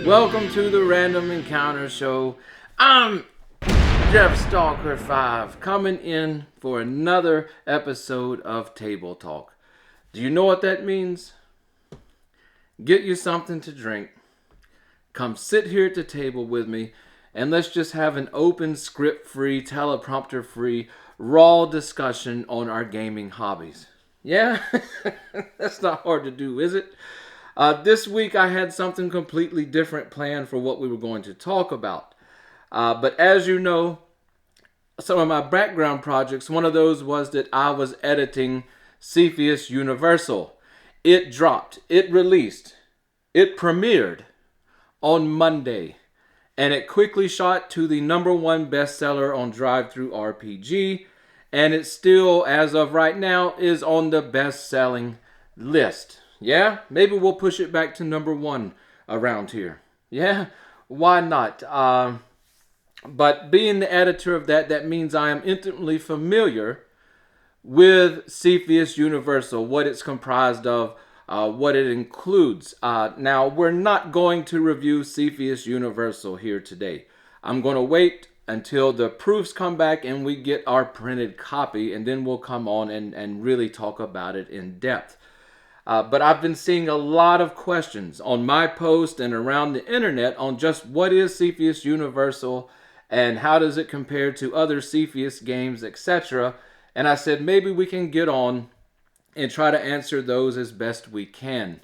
Welcome to the Random Encounter Show. I'm Jeff Stalker 5 coming in for another episode of Table Talk. Do you know what that means? Get you something to drink. Come sit here at the table with me and let's just have an open, script-free, teleprompter-free, raw discussion on our gaming hobbies. Yeah? That's not hard to do, is it? This week I had something completely different planned for what we were going to talk about. But as you know, some of my background projects, one of those was that I was editing Cepheus Universal. It dropped, it released, it premiered on Monday. And it quickly shot to the #1 bestseller on DriveThruRPG. And it still, as of right now, is on the best-selling list. Yeah, maybe we'll push it back to #1 around here. Yeah, why not? But being the editor of that means I am intimately familiar with Cepheus Universal, what it's comprised of, what it includes. Now, we're not going to review Cepheus Universal here today. I'm going to wait until the proofs come back and we get our printed copy, and then we'll come on and really talk about it in depth. But I've been seeing a lot of questions on my post and around the internet on just what is Cepheus Universal and how does it compare to other Cepheus games, etc. And I said maybe we can get on and try to answer those as best we can.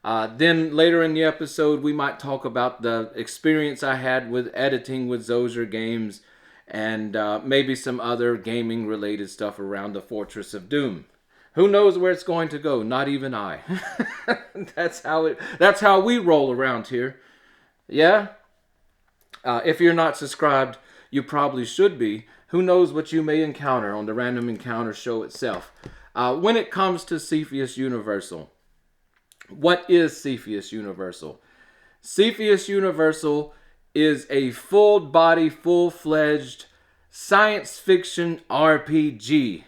Then later in the episode, we might talk about the experience I had with editing with Zozer Games and maybe some other gaming related stuff around the Fortress of Doom. Who knows where it's going to go? Not even I. That's how we roll around here. Yeah? If you're not subscribed, you probably should be. Who knows what you may encounter on the Random Encounter Show itself. When it comes to Cepheus Universal, what is Cepheus Universal? Cepheus Universal is a full-body, full-fledged science fiction RPG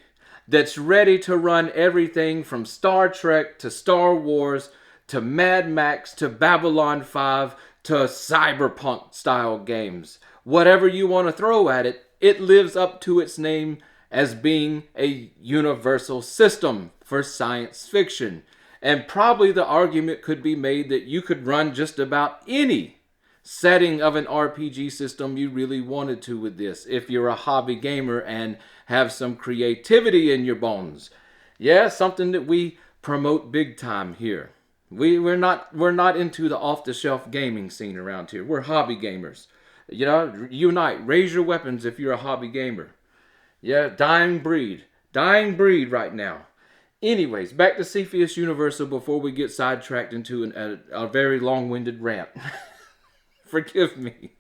that's ready to run everything from Star Trek to Star Wars to Mad Max to Babylon 5 to cyberpunk style games. Whatever you want to throw at it, it lives up to its name as being a universal system for science fiction. And probably the argument could be made that you could run just about any setting of an RPG system you really wanted to with this, if you're a hobby gamer and have some creativity in your bones. Yeah, something that we promote big time here. We're not into the off-the-shelf gaming scene around here. We're hobby gamers. You know, unite, raise your weapons if you're a hobby gamer. Yeah, dying breed right now. Anyways, back to Cepheus Universal before we get sidetracked into a very long-winded rant. Forgive me.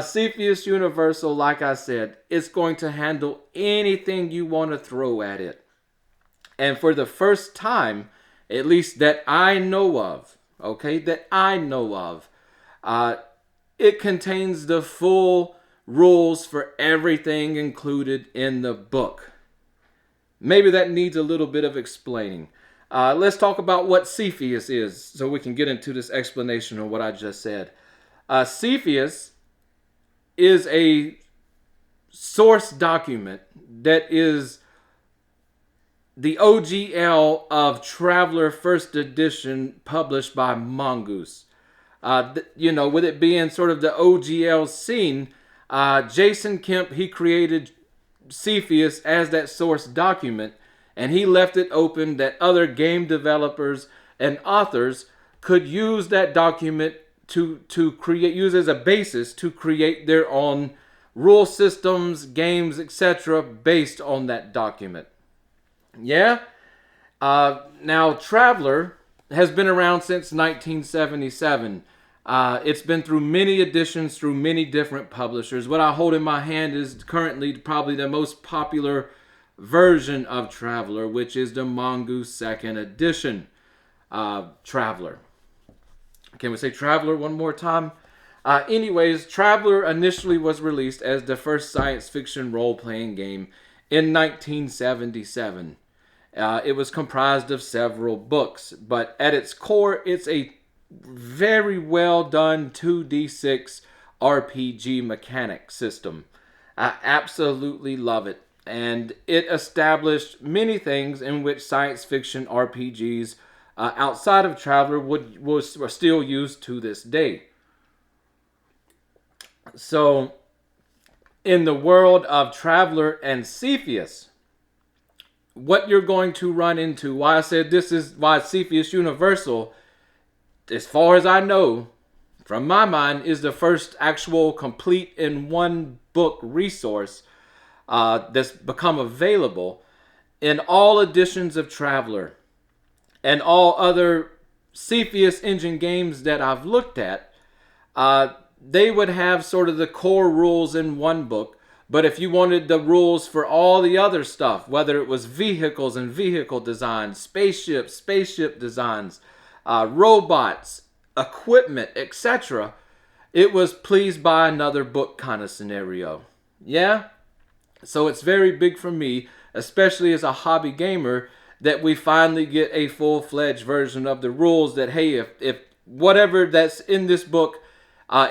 Cepheus Universal, like I said, it's going to handle anything you want to throw at it. And for the first time, at least that I know of, it contains the full rules for everything included in the book. Maybe that needs a little bit of explaining. Let's talk about what Cepheus is so we can get into this explanation of what I just said. Cepheus is a source document that is the OGL of Traveller First Edition published by Mongoose. With it being sort of the OGL scene, Jason Kemp, he created Cepheus as that source document, and he left it open that other game developers and authors could use that document to use as a basis to create their own rule systems, games, etc. based on that document. Yeah? Now, Traveller has been around since 1977. It's been through many editions, through many different publishers. What I hold in my hand is currently probably the most popular version of Traveller, which is the Mongoose 2nd edition Traveller. Can we say Traveller one more time? Anyways, Traveller initially was released as the first science fiction role-playing game in 1977. It was comprised of several books, but at its core, it's a very well done 2d6 RPG mechanic system. I absolutely love it. And it established many things in which science fiction RPGs outside of Traveller were still used to this day. So, in the world of Traveller and Cepheus, what you're going to run into, why I said this is why Cepheus Universal, as far as I know, from my mind, is the first actual complete in one book resource that's become available in all editions of Traveller and all other Cepheus engine games that I've looked at. They would have sort of the core rules in one book, but if you wanted the rules for all the other stuff, whether it was vehicles and vehicle designs, spaceship designs, robots, equipment, etc., it was please buy another book kind of scenario. Yeah? So it's very big for me, especially as a hobby gamer, that we finally get a full-fledged version of the rules that, hey, if whatever that's in this book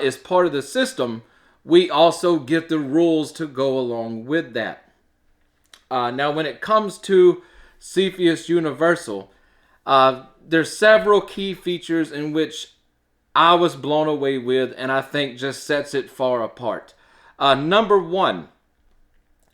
is part of the system, we also get the rules to go along with that. Now, when it comes to Cepheus Universal, there's several key features in which I was blown away with, and I think just sets it far apart. Number one,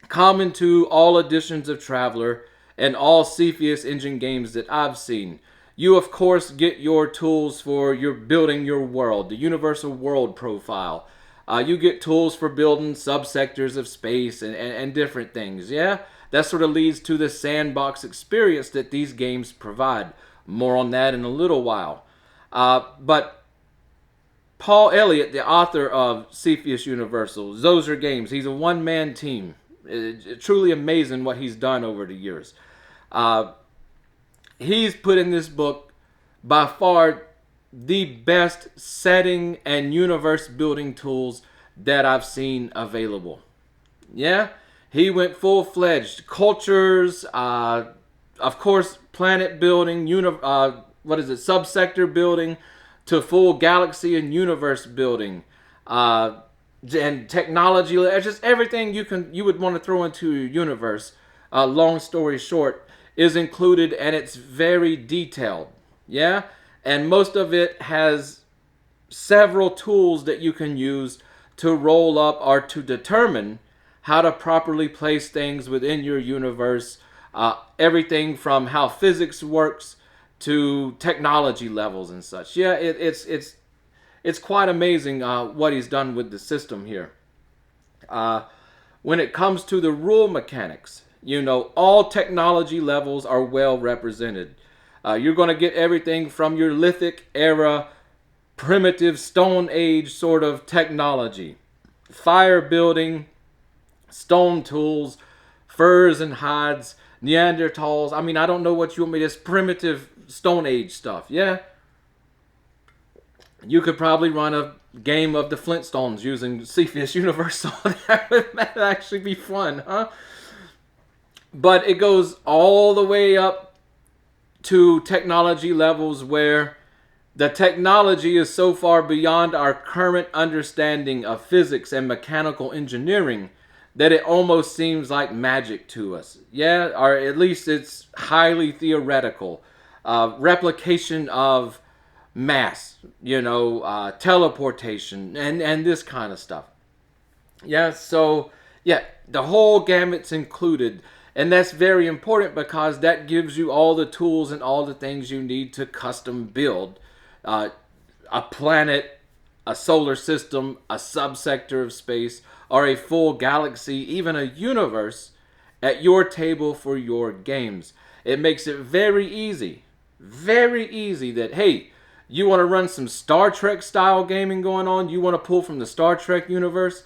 common to all editions of Traveller and all Cepheus engine games that I've seen, you of course get your tools for your building your world, the universal world profile. You get tools for building subsectors of space and different things, yeah? That sort of leads to the sandbox experience that these games provide. More on that in a little while. But Paul Elliott, the author of Cepheus Universal, Zozer Games, he's a one-man team. It's truly amazing what he's done over the years. He's put in this book by far the best setting and universe building tools that I've seen available. Yeah, he went full-fledged cultures, of course, planet building, subsector building, to full galaxy and universe building, and technology, just everything you would want to throw into your universe. Long story short, is included, and it's very detailed. Yeah, and most of it has several tools that you can use to roll up or to determine how to properly place things within your universe. Everything from how physics works to technology levels and such. Yeah, it's quite amazing what he's done with the system here. When it comes to the rule mechanics, all technology levels are well represented. You're going to get everything from your lithic era, primitive Stone Age sort of technology, fire building, stone tools, furs and hides, Neanderthals. I mean, I don't know what you want me to, this primitive Stone Age stuff, yeah? You could probably run a game of the Flintstones using Cepheus Universal. That would actually be fun, huh? But it goes all the way up to technology levels where the technology is so far beyond our current understanding of physics and mechanical engineering that it almost seems like magic to us. Yeah, or at least it's highly theoretical. Replication of mass, teleportation, and this kind of stuff. Yeah, so, yeah, the whole gamut's included. And that's very important because that gives you all the tools and all the things you need to custom build a planet, a solar system, a subsector of space, or a full galaxy, even a universe at your table for your games. It makes it very easy that, hey, you want to run some Star Trek style gaming going on, you want to pull from the Star Trek universe,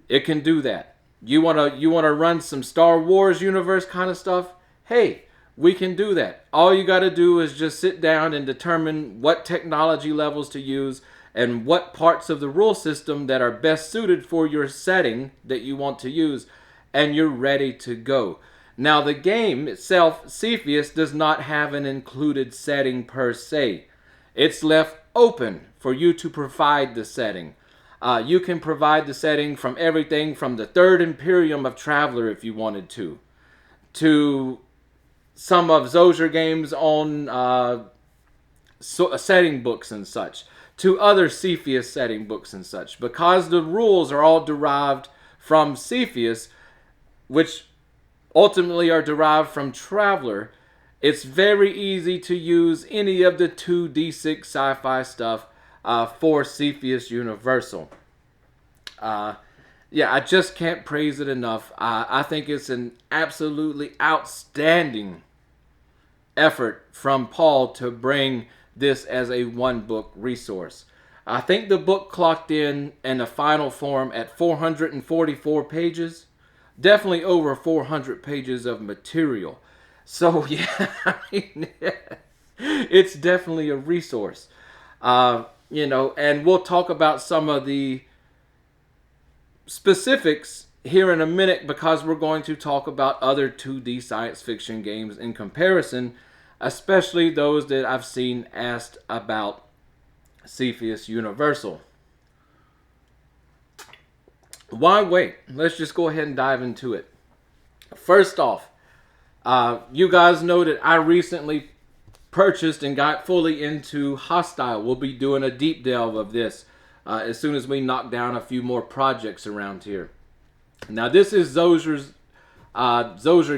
it can do that. You want to run some Star Wars universe kind of stuff, hey, we can do that. All you got to do is just sit down and determine what technology levels to use and what parts of the rule system that are best suited for your setting that you want to use, and you're ready to go. Now, the game itself, Cepheus, does not have an included setting per se. It's left open for you to provide the setting. You can provide the setting from everything from the Third Imperium of Traveler if you wanted to some of Zozer Games' own setting books and such, to other Cepheus setting books and such. Because the rules are all derived from Cepheus, which ultimately are derived from Traveler, it's very easy to use any of the 2d6 sci-fi stuff for Cepheus Universal. Yeah, I just can't praise it enough. I think it's an absolutely outstanding effort from Paul to bring this as a one-book resource. I think the book clocked in the final form at 444 pages. Definitely over 400 pages of material. So, yeah, I mean, it's definitely a resource. And we'll talk about some of the specifics here in a minute because we're going to talk about other 2D science fiction games in comparison, especially those that I've seen asked about Cepheus Universal. Why wait? Let's just go ahead and dive into it. First off, you guys know that I recently purchased and got fully into Hostile. We'll be doing a deep delve of this as soon as we knock down a few more projects around here. Now, this is Zozer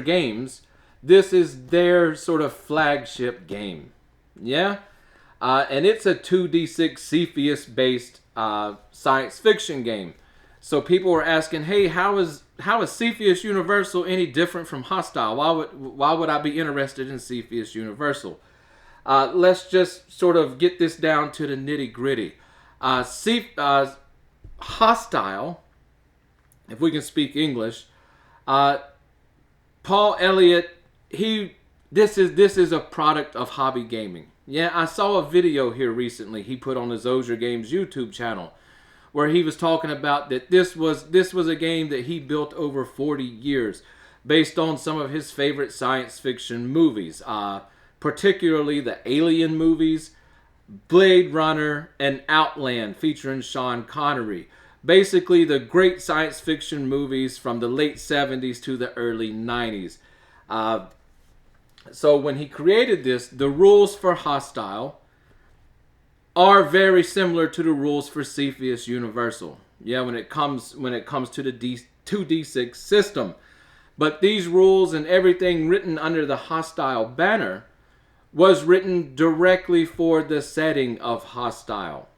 Games. This is their sort of flagship game. Yeah? And it's a 2d6 Cepheus-based science fiction game. So people were asking, hey, how is Cepheus Universal any different from Hostile? Why would I be interested in Cepheus Universal? Let's just sort of get this down to the nitty-gritty. Hostile, if we can speak English, Paul Elliott, this is a product of hobby gaming. Yeah, I saw a video here recently he put on the Zozer Games YouTube channel where he was talking about that this was a game that he built over 40 years based on some of his favorite science fiction movies, particularly the Alien movies, Blade Runner, and Outland featuring Sean Connery. Basically the great science fiction movies from the late 70s to the early 90s. So when he created this, the rules for Hostile are very similar to the rules for Cepheus Universal. Yeah, when it comes to the 2d6 system. But these rules and everything written under the Hostile banner was written directly for the setting of Hostile.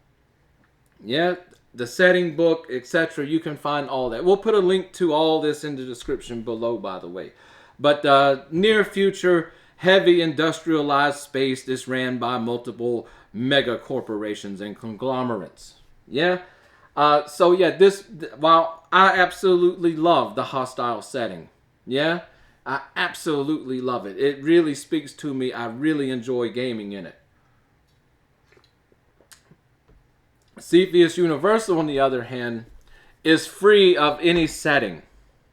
Yeah, the setting book, etc. You can find all that. We'll put a link to all this in the description below, by the way. But near future, heavy industrialized space is ran by multiple mega corporations and conglomerates. Yeah. So yeah, while I absolutely love the Hostile setting, yeah, I absolutely love it. It really speaks to me. I really enjoy gaming in it. Cepheus Universal, on the other hand, is free of any setting.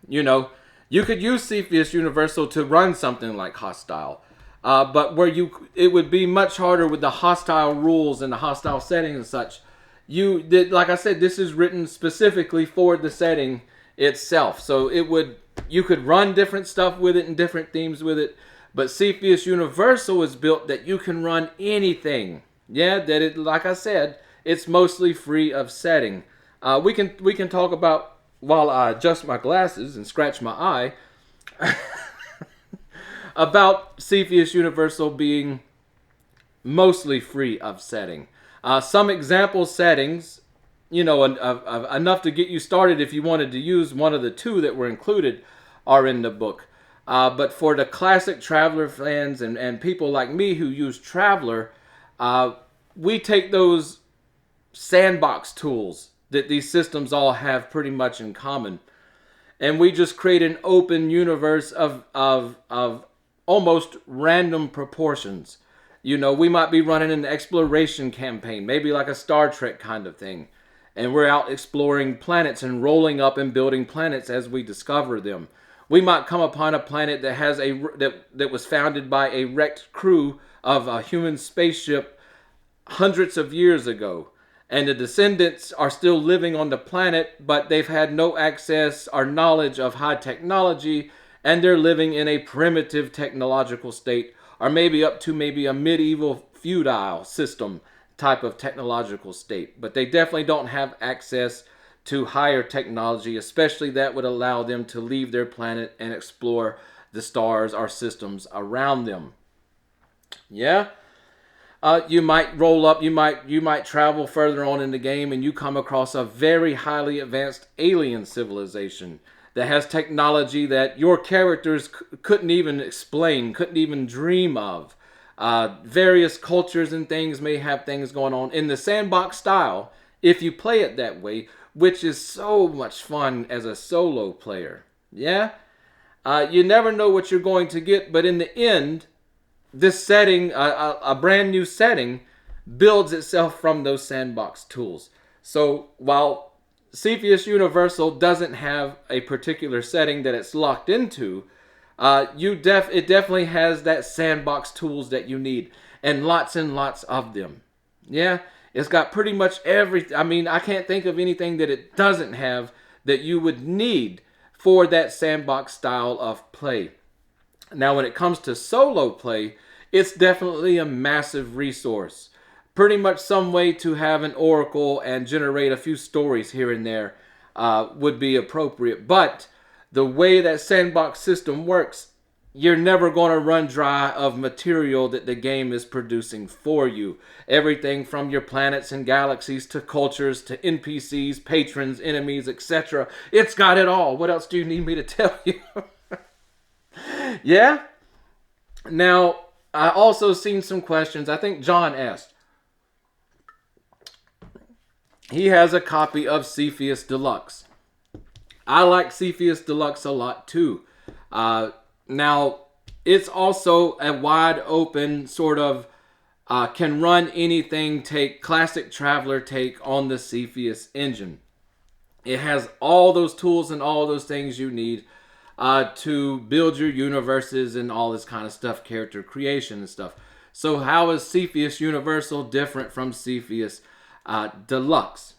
You know, you could use Cepheus Universal to run something like Hostile. But it would be much harder with the Hostile rules and the Hostile settings and such. Like I said, this is written specifically for the setting itself. So you could run different stuff with it and different themes with it. But Cepheus Universal is built that you can run anything. Yeah, like I said, it's mostly free of setting. We can talk about, while I adjust my glasses and scratch my eye, about Cepheus Universal being mostly free of setting. Some example settings, enough to get you started if you wanted to use one of the two that were included, are in the book. But for the classic Traveler fans and people like me who use Traveler, we take those sandbox tools that these systems all have pretty much in common, and we just create an open universe of almost random proportions. We might be running an exploration campaign, maybe like a Star Trek kind of thing, and we're out exploring planets and rolling up and building planets as we discover them. We might come upon a planet that has that was founded by a wrecked crew of a human spaceship hundreds of years ago. And the descendants are still living on the planet, but they've had no access or knowledge of high technology, and they're living in a primitive technological state, or maybe up to maybe a medieval feudal system type of technological state. But they definitely don't have access to higher technology, especially that would allow them to leave their planet and explore the stars or systems around them. Yeah? You might roll up, you might travel further on in the game, and you come across a very highly advanced alien civilization that has technology that your characters couldn't even explain, couldn't even dream of. Various cultures and things may have things going on in the sandbox style if you play it that way, which is so much fun as a solo player. Yeah? You never know what you're going to get, but in the end, this setting, a brand new setting, builds itself from those sandbox tools. So while Cepheus Universal doesn't have a particular setting that it's locked into, it definitely has that sandbox tools that you need, and lots of them. Yeah, it's got pretty much everything. I mean, I can't think of anything that it doesn't have that you would need for that sandbox style of play. Now, when it comes to solo play, it's definitely a massive resource. Pretty much some way to have an oracle and generate a few stories here and there would be appropriate. But the way that sandbox system works, you're never going to run dry of material that the game is producing for you. Everything from your planets and galaxies to cultures to NPCs, patrons, enemies, etc. It's got it all. What else do you need me to tell you? Yeah? Now, I also seen some questions. I think John asked. He has a copy of Cepheus Deluxe. I like Cepheus Deluxe a lot too. Now, it's also a wide open sort of, can run anything take, classic Traveler take on the Cepheus engine. It has all those tools and all those things you need to build your universes and all this kind of stuff, character creation and stuff. So how is Cepheus Universal different from Cepheus Deluxe?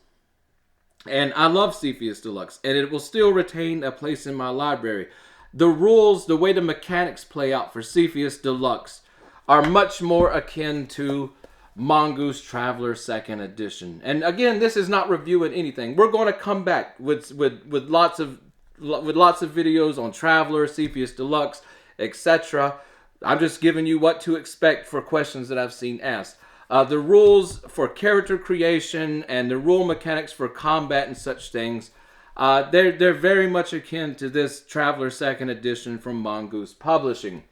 And I love Cepheus Deluxe, and it will still retain a place in my library. The rules, the way the mechanics play out for Cepheus Deluxe are much more akin to Mongoose Traveler 2nd Edition. And again, this is not reviewing anything. We're going to come back with lots of videos on Traveler, Cepheus Deluxe, etc. I'm just giving you what to expect for questions that I've seen asked. The rules for character creation and the rule mechanics for combat and such things, they're very much akin to this Traveler 2nd Edition from Mongoose Publishing.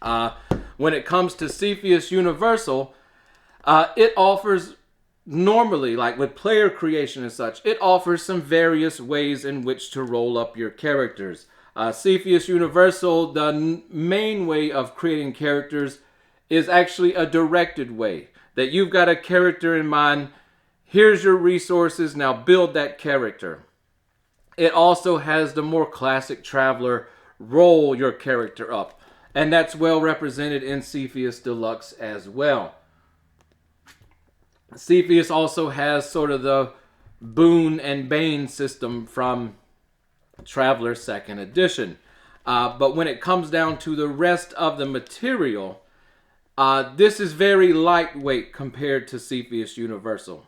When it comes to Cepheus Universal, it offers, normally, like with player creation and such, it offers some various ways in which to roll up your characters. Cepheus Universal, the main way of creating characters is actually a directed way. That you've got a character in mind, here's your resources, now build that character. It also has the more classic Traveler roll your character up. And that's well represented in Cepheus Deluxe as well. Cepheus also has sort of the boon and bane system from Traveler 2nd Edition. But when it comes down to the rest of the material, this is very lightweight compared to Cepheus Universal.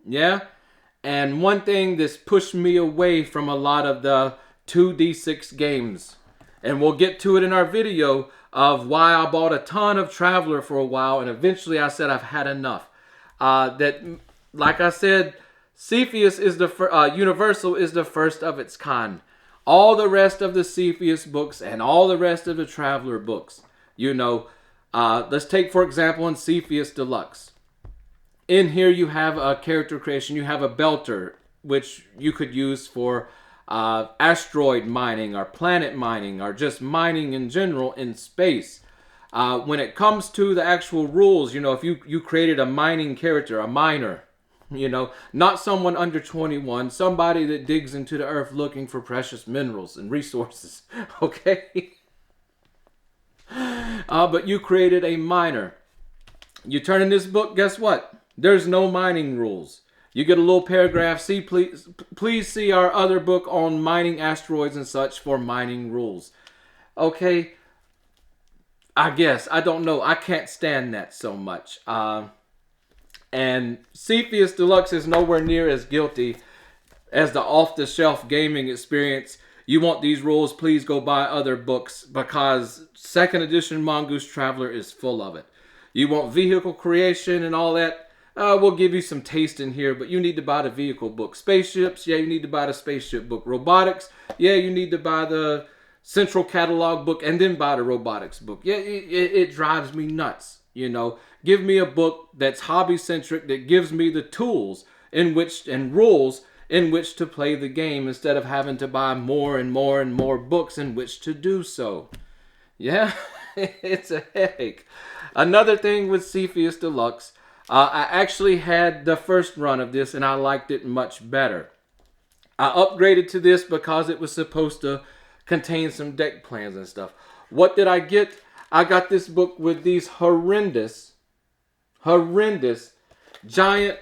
Yeah? And one thing that's pushed me away from a lot of the 2D6 games, and we'll get to it in our video of why I bought a ton of Traveler for a while, and eventually I said I've had enough. That, like I said, Cepheus is Universal is the first of its kind. All the rest of the Cepheus books and all the rest of the Traveler books, let's take, for example, in Cepheus Deluxe. In here you have a character creation. You have a belter, which you could use for asteroid mining or planet mining or just mining in general in space. When it comes to the actual rules, if you created a mining character, a miner, not someone under 21, somebody that digs into the earth looking for precious minerals and resources, okay? But you created a miner. You turn in this book, guess what? There's no mining rules. You get a little paragraph. See, please see our other book on mining asteroids and such for mining rules. Okay, I guess. I don't know. I can't stand that so much. And Cepheus Deluxe is nowhere near as guilty as the off-the-shelf gaming experience. You want these rules, please go buy other books, because second edition Mongoose Traveler is full of it. You want vehicle creation and all that, we'll give you some taste in here, but you need to buy the vehicle book. Spaceships, yeah, you need to buy the spaceship book. Robotics, yeah, you need to buy the central catalog book and then buy the robotics book. Yeah, it drives me nuts, you know. Give me a book that's hobby-centric, that gives me the tools in which and rules in which to play the game, instead of having to buy more and more and more books in which to do so. Yeah, it's a headache. Another thing with Cepheus Deluxe, I actually had the first run of this and I liked it much better. I upgraded to this because it was supposed to contain some deck plans and stuff. What did I get? I got this book with these horrendous giant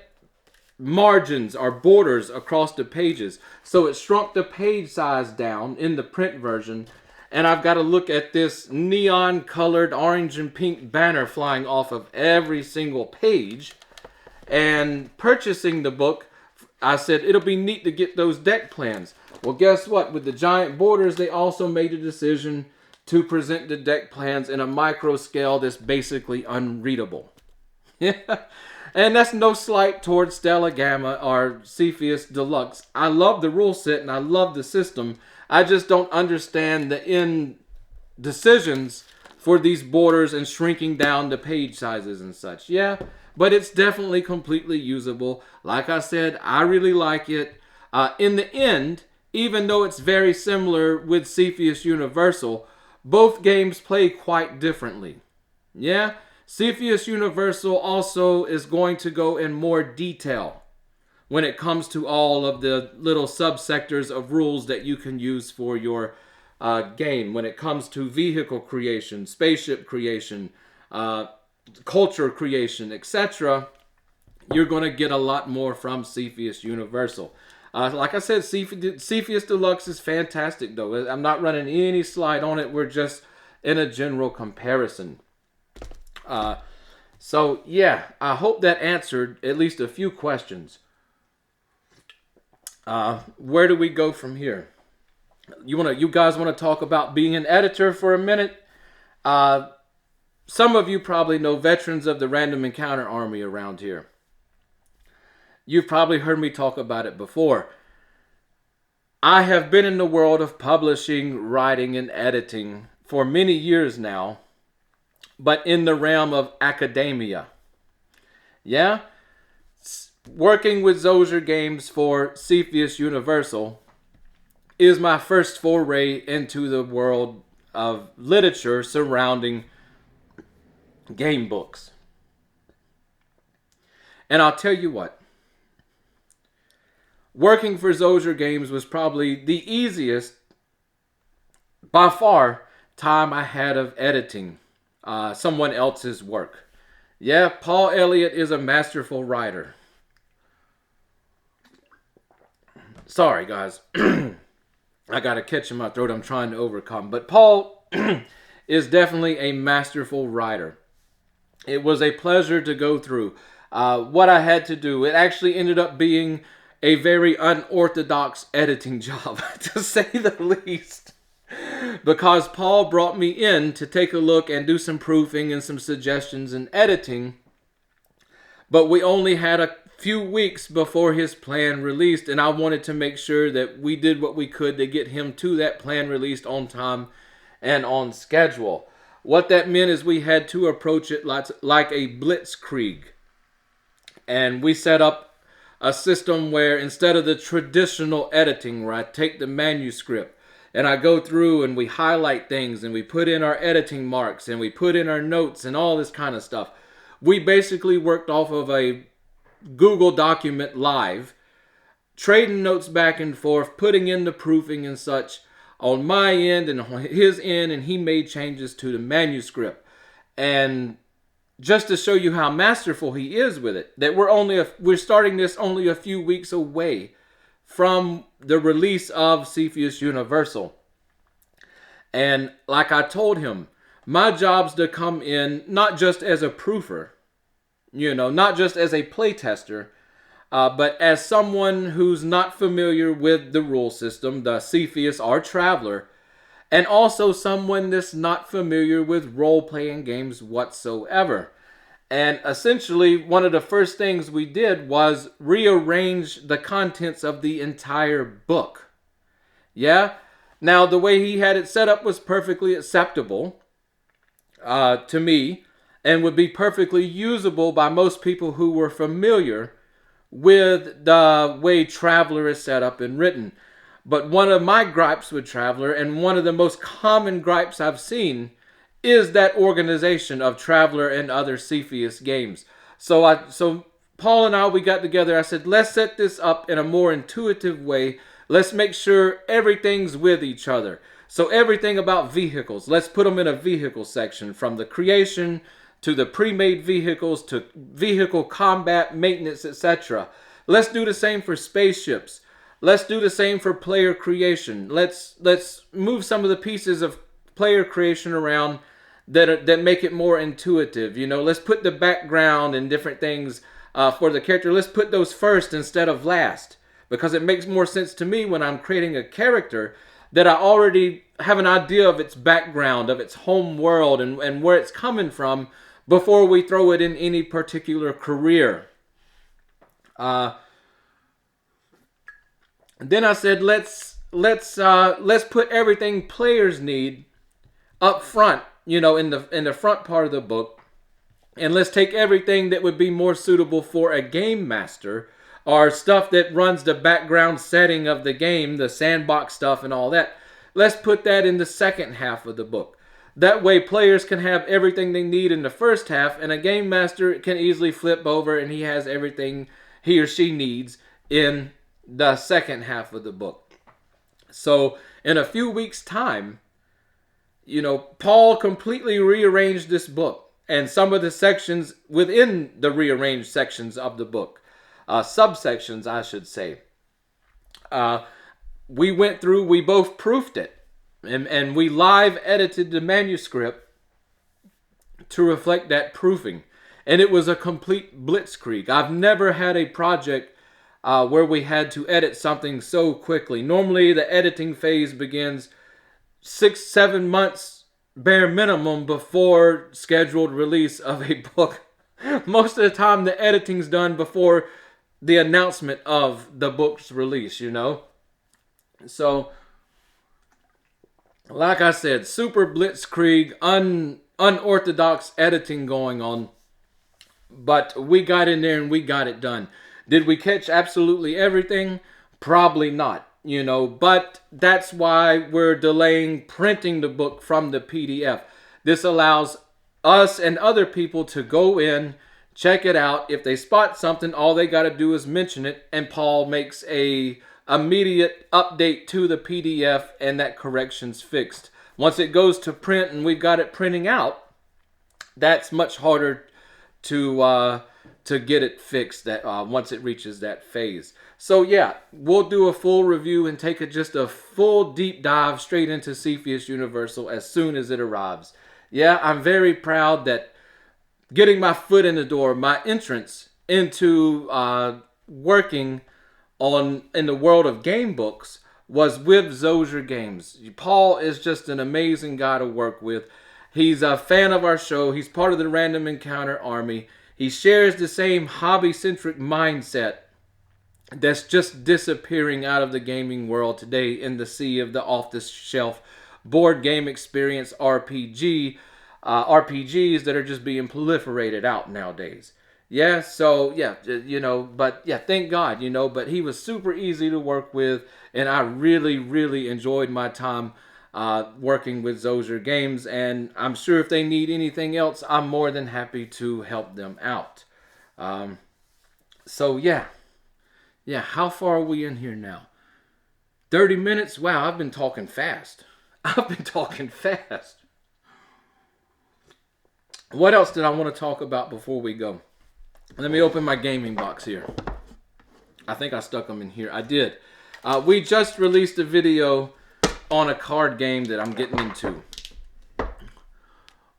margins or borders across the pages. So it shrunk the page size down in the print version. And I've got to look at this neon colored orange and pink banner flying off of every single page. And purchasing the book, I said it'll be neat to get those deck plans. Well, guess what? With the giant borders, they also made a decision to present the deck plans in a micro scale that's basically unreadable. Yeah. And that's no slight towards Stella Gamma or Cepheus Deluxe. I love the rule set and I love the system. I just don't understand the end decisions for these borders and shrinking down the page sizes and such. Yeah, but it's definitely completely usable. Like I said, I really like it. In the end, even though it's very similar with Cepheus Universal, both games play quite differently. Yeah, Cepheus Universal also is going to go in more detail when it comes to all of the little subsectors of rules that you can use for your game. When it comes to vehicle creation, spaceship creation, culture creation, etc., you're going to get a lot more from Cepheus Universal. Like I said, Cepheus Deluxe is fantastic, though. I'm not running any slide on it. We're just in a general comparison. So, yeah, I hope that answered at least a few questions. Where do we go from here? You guys want to talk about being an editor for a minute? Some of you probably know veterans of the Random Encounter Army around here. You've probably heard me talk about it before. I have been in the world of publishing, writing, and editing for many years now, but in the realm of academia. Yeah? Working with Zozer Games for Cepheus Universal is my first foray into the world of literature surrounding game books. And I'll tell you what, working for Zozer Games was probably the easiest, by far, time I had of editing someone else's work. Yeah, Paul Elliott is a masterful writer. Sorry, guys. I got a catch in my throat I'm trying to overcome. But Paul is definitely a masterful writer. It was a pleasure to go through what I had to do. It actually ended up being a very unorthodox editing job, to say the least. Because Paul brought me in to take a look and do some proofing and some suggestions in editing. But we only had a few weeks before his plan released, and I wanted to make sure that we did what we could to get him to that plan released on time and on schedule. What that meant is we had to approach it like a blitzkrieg. And we set up a system where instead of the traditional editing where I take the manuscript and I go through and we highlight things and we put in our editing marks and we put in our notes and all this kind of stuff, we basically worked off of a Google document live, trading notes back and forth, putting in the proofing and such on my end and on his end, and he made changes to the manuscript. And just to show you how masterful he is with it, that we're starting this only a few weeks away from the release of Cepheus Universal. And like I told him, my job's to come in not just as a proofer, not just as a playtester, but as someone who's not familiar with the rule system, the Cepheus, our traveler, and also someone that's not familiar with role-playing games whatsoever. And essentially, one of the first things we did was rearrange the contents of the entire book. Yeah? Now, the way he had it set up was perfectly acceptable to me and would be perfectly usable by most people who were familiar with the way Traveler is set up and written. But one of my gripes with Traveler, and one of the most common gripes I've seen, is that organization of Traveler and other Cepheus games. So Paul and I, we got together. I said, let's set this up in a more intuitive way. Let's make sure everything's with each other. So everything about vehicles, let's put them in a vehicle section, from the creation to the pre-made vehicles to vehicle combat, maintenance, etc. Let's do the same for spaceships. Let's do the same for player creation. Let's move some of the pieces of player creation around that make it more intuitive. Let's put the background and different things for the character. Let's put those first instead of last, because it makes more sense to me when I'm creating a character that I already have an idea of its background, of its home world, and where it's coming from before we throw it in any particular career. Then I said, let's put everything players need up front, in the front part of the book, and let's take everything that would be more suitable for a game master, or stuff that runs the background setting of the game, the sandbox stuff and all that. Let's put that in the second half of the book. That way players can have everything they need in the first half, and a game master can easily flip over and he has everything he or she needs in the second half of the book. So in a few weeks' time, Paul completely rearranged this book, and some of the sections within the rearranged sections of the book, subsections, I should say. We both proofed it, and we live edited the manuscript to reflect that proofing. And it was a complete blitzkrieg. I've never had a project where we had to edit something so quickly. Normally, the editing phase begins 6-7 months bare minimum before scheduled release of a book. Most of the time, the editing's done before the announcement of the book's release, So, like I said, super blitzkrieg, unorthodox editing going on. But we got in there and we got it done. Did we catch absolutely everything? Probably not, but that's why we're delaying printing the book from the PDF. This allows us and other people to go in, check it out. If they spot something, all they got to do is mention it, and Paul makes a immediate update to the PDF, and that correction's fixed. Once it goes to print and we've got it printing out, that's much harder to get it fixed once it reaches that phase. So yeah, we'll do a full review and take just a full deep dive straight into Cepheus Universal as soon as it arrives. Yeah, I'm very proud that getting my foot in the door, my entrance into working in the world of game books, was with Zozer Games. Paul is just an amazing guy to work with. He's a fan of our show. He's part of the Random Encounter Army. He shares the same hobby-centric mindset that's just disappearing out of the gaming world today in the sea of the off-the-shelf board game experience RPGs that are just being proliferated out nowadays. Yeah, so, yeah, but, yeah, thank God, but he was super easy to work with, and I really, really enjoyed my time working with Zozer Games, and I'm sure if they need anything else, I'm more than happy to help them out. So, yeah, how far are we in here now? 30 minutes? Wow, I've been talking fast. What else did I want to talk about before we go? Let me open my gaming box here. I think I stuck them in here. I did. We just released a video on a card game that I'm getting into.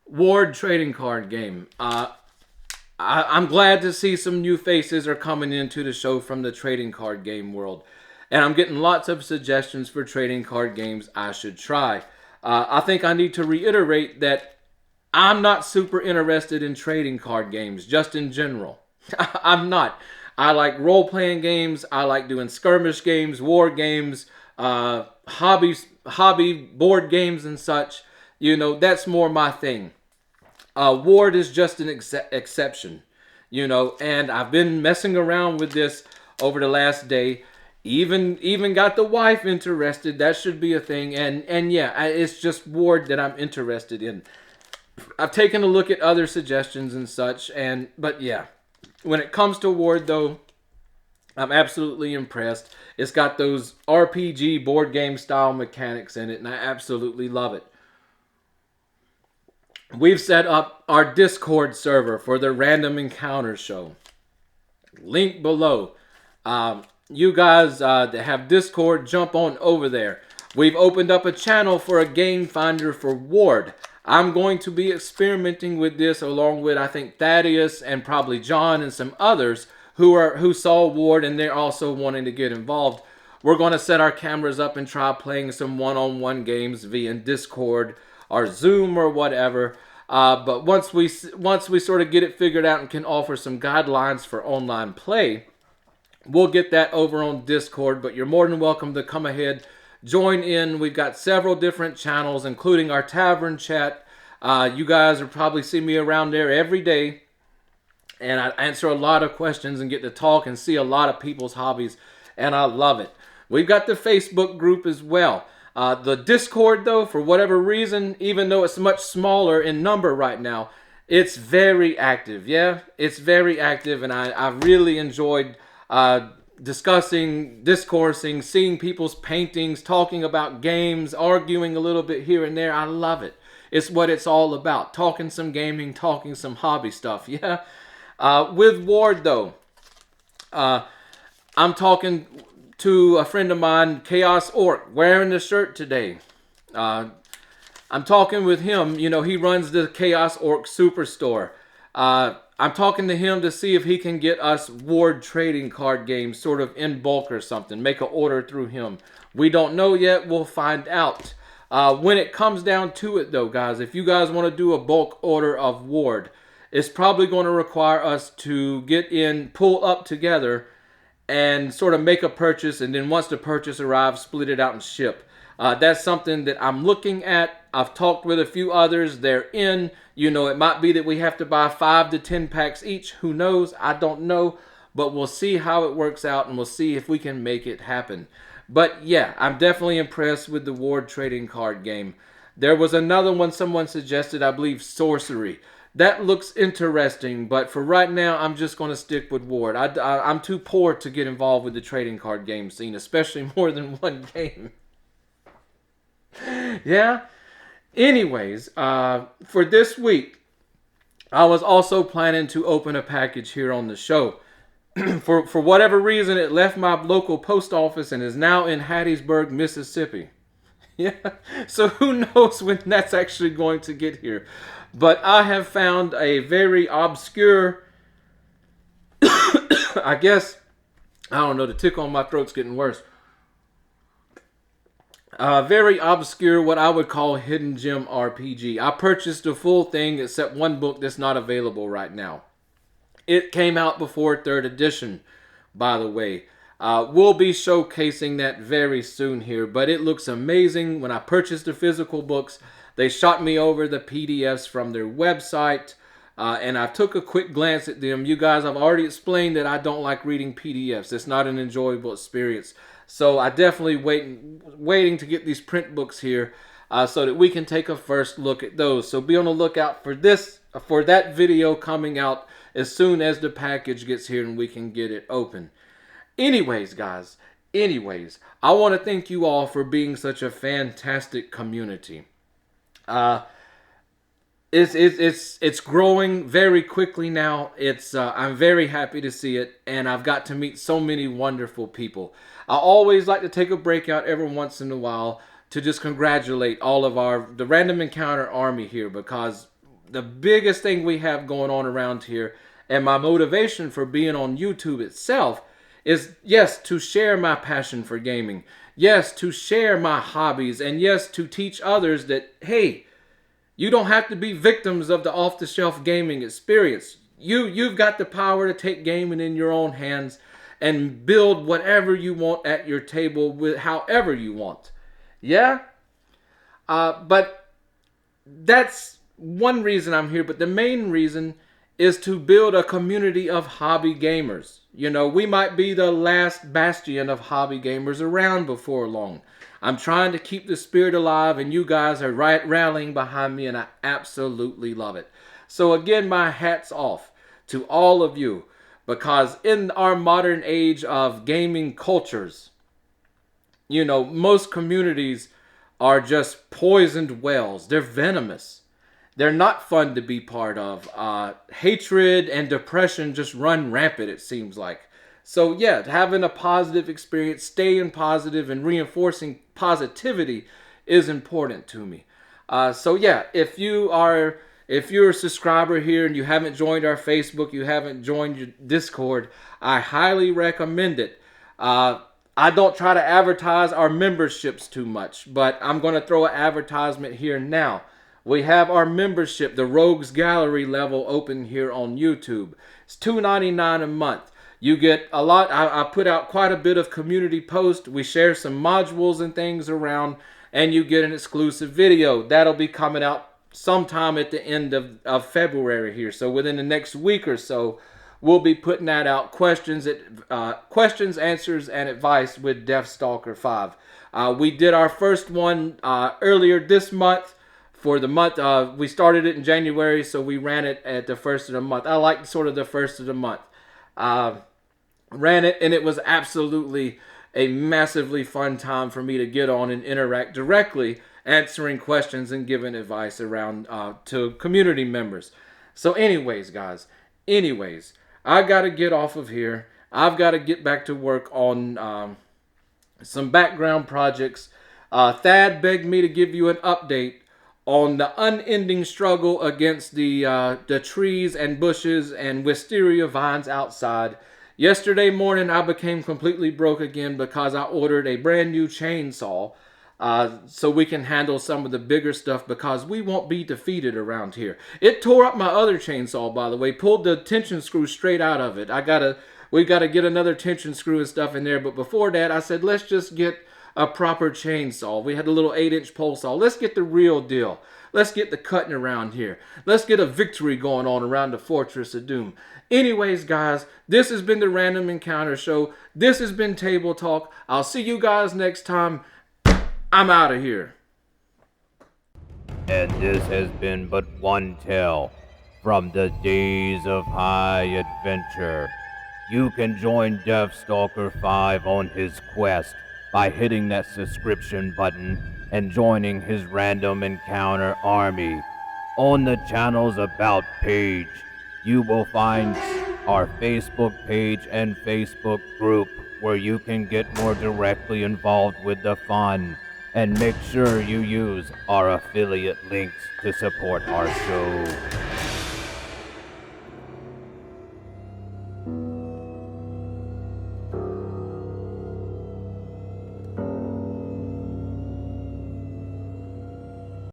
Ward trading card game. I'm glad to see some new faces are coming into the show from the trading card game world. And I'm getting lots of suggestions for trading card games I should try. I think I need to reiterate that I'm not super interested in trading card games, just in general. I'm not. I like role-playing games. I like doing skirmish games, war games, hobby board games and such. You know, that's more my thing. Ward is just an exception, you know, and I've been messing around with this over the last day. Even got the wife interested. That should be a thing. And yeah, it's just Ward that I'm interested in. I've taken a look at other suggestions and such, but yeah, when it comes to Ward though, I'm absolutely impressed. It's got those RPG board game style mechanics in it, and I absolutely love it. We've set up our Discord server for the Random Encounter Show. Link below. You guys that have Discord, jump on over there. We've opened up a channel for a game finder for Ward. I'm going to be experimenting with this along with, I think, Thaddeus and probably John and some others who saw Ward and they're also wanting to get involved. We're going to set our cameras up and try playing some one-on-one games via Discord or Zoom or whatever. But once we sort of get it figured out and can offer some guidelines for online play, we'll get that over on Discord. But you're more than welcome to come ahead, join in. We've got several different channels, including our tavern chat. You guys will probably see me around there every day. And I answer a lot of questions and get to talk and see a lot of people's hobbies. And I love it. We've got the Facebook group as well. The Discord, though, for whatever reason, even though it's much smaller in number right now, it's very active. Yeah, it's very active. And I really enjoyed discoursing, seeing people's paintings, talking about games, arguing a little bit here and there. I love it. It's what it's all about. Talking some gaming, talking some hobby stuff. Yeah. With Ward, though, I'm talking to a friend of mine, Chaos Orc, wearing the shirt today. I'm talking with him. You know, he runs the Chaos Orc Superstore. I'm talking to him to see if he can get us Ward trading card games sort of in bulk or something. Make an order through him. We don't know yet. We'll find out. When it comes down to it, though, guys, if you guys want to do a bulk order of Ward, it's probably going to require us to pull up together and sort of make a purchase, and then once the purchase arrives, split it out and ship. That's something that I'm looking at. I've talked with a few others. They're in. You know, it might be that we have to buy 5 to 10 packs each. Who knows? I don't know. But we'll see how it works out, and we'll see if we can make it happen. But yeah, I'm definitely impressed with the Ward trading card game. There was another one someone suggested, I believe, Sorcery. That looks interesting, but for right now, I'm just going to stick with Ward. I'm too poor to get involved with the trading card game scene, especially more than one game. Yeah? Anyways, for this week, I was also planning to open a package here on the show. For whatever reason, it left my local post office and is now in Hattiesburg, Mississippi. Yeah, so who knows when that's actually going to get here. But I have found a very obscure, I guess, I don't know, the tickle on my throat's getting worse. Very obscure, what I would call hidden gem RPG. I purchased the full thing except one book that's not available right now. It came out before 3rd edition, by the way. We'll be showcasing that very soon here, but it looks amazing. When I purchased the physical books, they shot me over the PDFs from their website, and I took a quick glance at them. You guys, I've already explained that I don't like reading PDFs. It's not an enjoyable experience. So I definitely waiting to get these print books here so that we can take a first look at those. So be on the lookout for that video coming out as soon as the package gets here and we can get it open. Anyways, guys, I want to thank you all for being such a fantastic community. it's growing very quickly now. I'm very happy to see it, and I've got to meet so many wonderful people. I always like to take a break out every once in a while to just congratulate all of the Random Encounter Army here, because the biggest thing we have going on around here, and my motivation for being on YouTube itself, is yes, to share my passion for gaming, yes, to share my hobbies, and yes, to teach others that, hey, you don't have to be victims of the off-the-shelf gaming experience. You've got the power to take gaming in your own hands and build whatever you want at your table with however you want. Yeah? But that's one reason I'm here. But the main reason is to build a community of hobby gamers. You know, we might be the last bastion of hobby gamers around before long. I'm trying to keep the spirit alive, and you guys are rallying behind me, and I absolutely love it. So again, my hat's off to all of you, because in our modern age of gaming cultures, you know, most communities are just poisoned wells. They're venomous. They're not fun to be part of. Hatred and depression just run rampant, it seems like. So yeah, having a positive experience, staying positive, and reinforcing positivity is important to me. So yeah, if you're a subscriber here and you haven't joined our Facebook, you haven't joined your Discord, I highly recommend it. I don't try to advertise our memberships too much, but I'm going to throw an advertisement here now. We have our membership, the Rogues Gallery level, open here on YouTube. It's $2.99 a month. You get a lot. I put out quite a bit of community posts. We share some modules and things around, and you get an exclusive video. That'll be coming out sometime at the end of February here. So within the next week or so, we'll be putting that out. Questions, answers, and advice with Deathstalker 5. We did our first one earlier this month. For the month, we started it in January, so we ran it at the first of the month. I like sort of the first of the month. Ran it, and it was absolutely a massively fun time for me to get on and interact directly, answering questions and giving advice around to community members. So anyways, guys, I got to get off of here. I've got to get back to work on some background projects. Thad begged me to give you an update on the unending struggle against the trees and bushes and wisteria vines outside. Yesterday morning, I became completely broke again because I ordered a brand new chainsaw so we can handle some of the bigger stuff, because we won't be defeated around here. It tore up my other chainsaw, by the way, pulled the tension screw straight out of it. We got to get another tension screw and stuff in there, but before that, I said, let's just get a proper chainsaw. We had a little 8-inch pole saw. Let's get the real deal. Let's get the cutting around here. Let's get a victory going on around the Fortress of Doom. Anyways, guys, this has been the Random Encounter Show. This has been Table Talk. I'll see you guys next time. I'm out of here. And this has been but one tale from the days of high adventure. You can join Deathstalker 5 on his quest by hitting that subscription button and joining his Random Encounter Army. On the channel's About page, you will find our Facebook page and Facebook group where you can get more directly involved with the fun. And make sure you use our affiliate links to support our show.